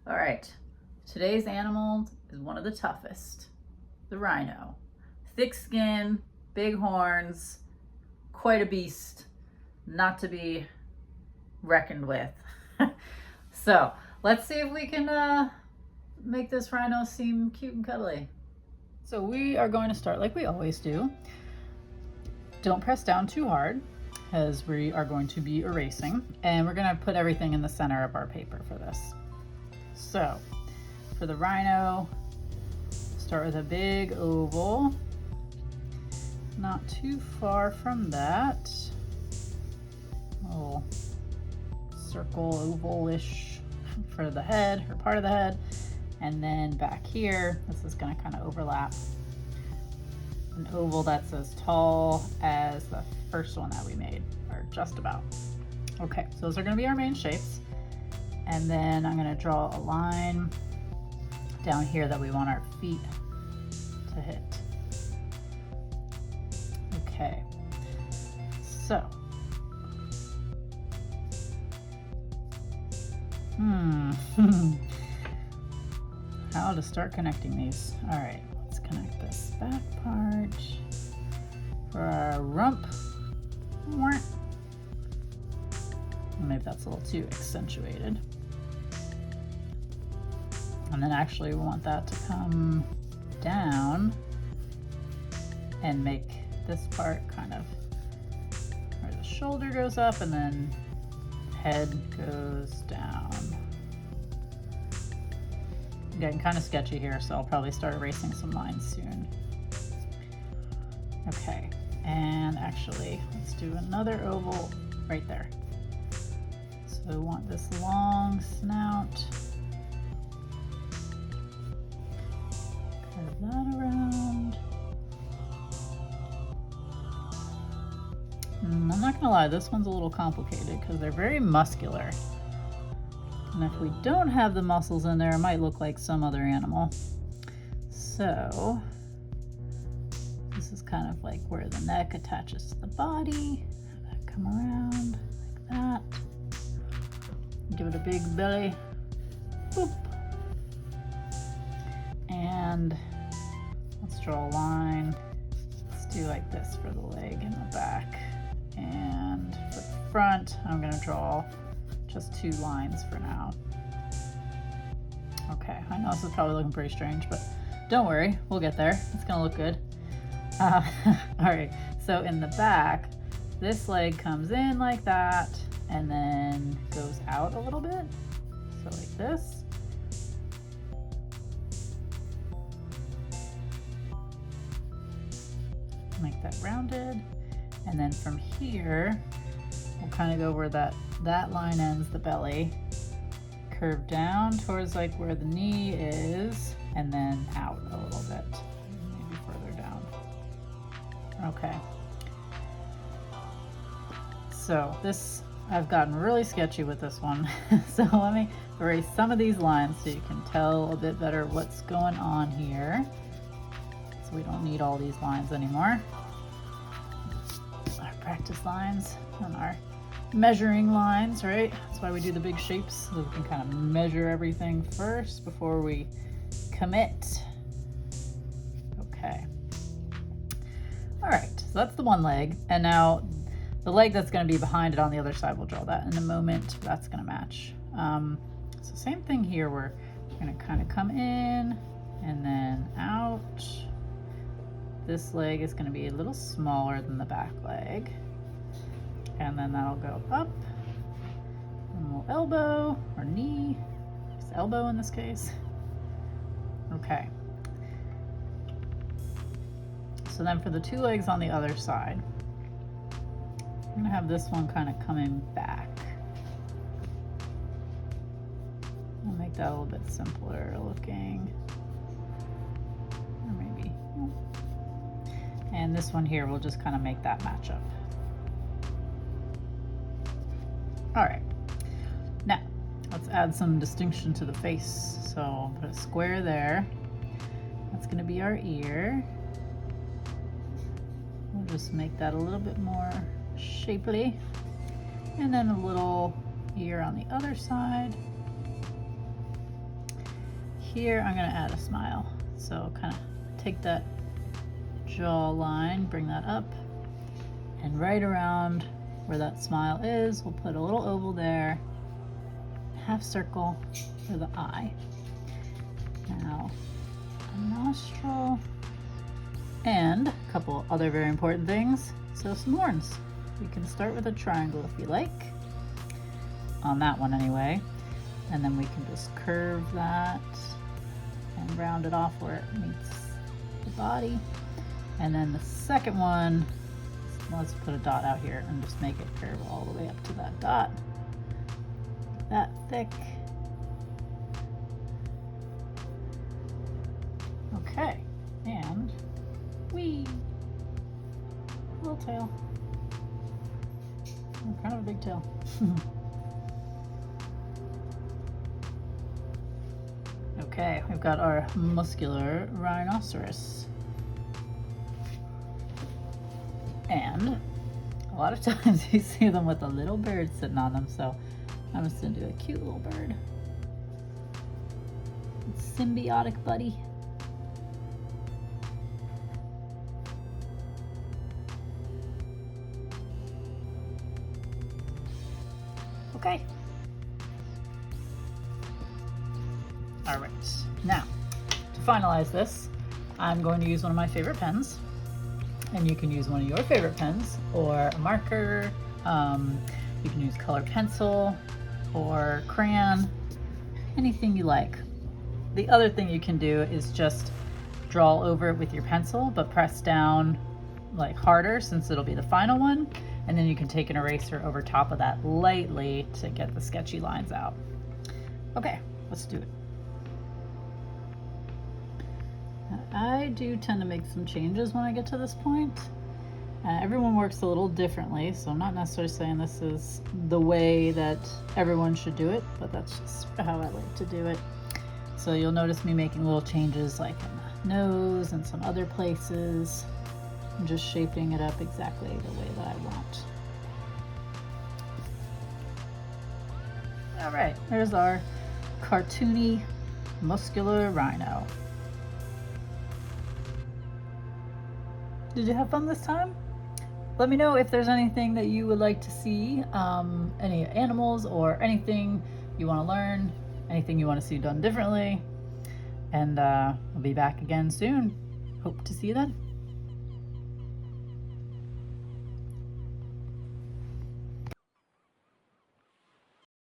All right, today's animal is one of the toughest, the rhino. Thick skin, big horns, quite a beast, not to be reckoned with. So let's see if we can make this rhino seem cute and cuddly. So we are going to start like we always do. Don't press down too hard, as we are going to be erasing, and we're going to put everything in the center of our paper for this. So for the rhino, start with a big oval, not too far from that, a little circle, oval-ish for the head, or part of the head, and then back here, this is going to kind of overlap. An oval that's as tall as the first one that we made, or just about. Okay, so those are going to be our main shapes. And then I'm going to draw a line down here that we want our feet to hit. Okay, so how to start connecting these. All right, let's connect this back part for our rump. Maybe that's a little too accentuated. And then actually we want that to come down and make this part kind of where the shoulder goes up and then head goes down. Getting kind of sketchy here, so I'll probably start erasing some lines soon. Okay, and actually let's do another oval right there. So we want this long snout. Curve that around. I'm not gonna lie, this one's a little complicated because they're very muscular. And if we don't have the muscles in there, it might look like some other animal. So this is kind of like where the neck attaches to the body. Have that come around like that. Give it a big belly. Boop. And let's draw a line. Let's do like this for the leg and the back. And for the front, I'm going to draw just 2 lines for now. Okay, I know this is probably looking pretty strange, but don't worry, we'll get there. It's going to look good. All right, so in the back, this leg comes in like that and then goes out a little bit. So like this. Make that rounded. And then from here, we'll kind of go where that line ends the belly. Curve down towards like where the knee is, and then out a little bit. Maybe further down. Okay. So this, I've gotten really sketchy with this one. So let me erase some of these lines so you can tell a bit better what's going on here. So we don't need all these lines anymore. Our practice lines and our measuring lines, right? That's why we do the big shapes, so we can kind of measure everything first before we commit. Okay. All right, so that's the one leg. And now the leg that's going to be behind it on the other side, we'll draw that in a moment. That's going to match. So same thing here, we're going to kind of come in and then out. This leg is going to be a little smaller than the back leg. And then that'll go up. And we'll elbow or knee. Just elbow in this case. Okay. So then for the 2 legs on the other side, I'm going to have this one kind of coming back. I'll make that a little bit simpler looking. Or maybe. And this one here, we'll just kind of make that match up. All right, now let's add some distinction to the face. So I'll put a square there. That's going to be our ear. We'll just make that a little bit more shapely. And then a little ear on the other side. here I'm gonna add a smile. So kind of take that jawline, bring that up, and right around where that smile is, we'll put a little oval there, half circle for the eye. Now, a nostril, and a couple other very important things. So some horns. You can start with a triangle if you like, on that one anyway, and then we can just curve that and round it off where it meets the body. And then the second one, let's put a dot out here and just make it curve all the way up to that dot. That thick. Okay, and wee, little tail. Kind of a big tail. Okay, we've got our muscular rhinoceros. And a lot of times you see them with a little bird sitting on them, so I'm just gonna do a cute little bird. Symbiotic buddy. Okay. All right, now to finalize this, I'm going to use one of my favorite pens, and you can use one of your favorite pens or a marker. You can use colored pencil or crayon, anything you like. The other thing you can do is just draw over it with your pencil, but press down like harder since it'll be the final one. And then you can take an eraser over top of that lightly to get the sketchy lines out. Okay, let's do it. I do tend to make some changes when I get to this point. Everyone works a little differently, so I'm not necessarily saying this is the way that everyone should do it, but that's just how I like to do it. So you'll notice me making little changes like in the nose and some other places. I'm just shaping it up exactly the way that I want. All right, there's our cartoony muscular rhino. Did you have fun this time? Let me know if there's anything that you would like to see, any animals or anything you want to learn, anything you want to see done differently. And we'll be back again soon. Hope to see you then.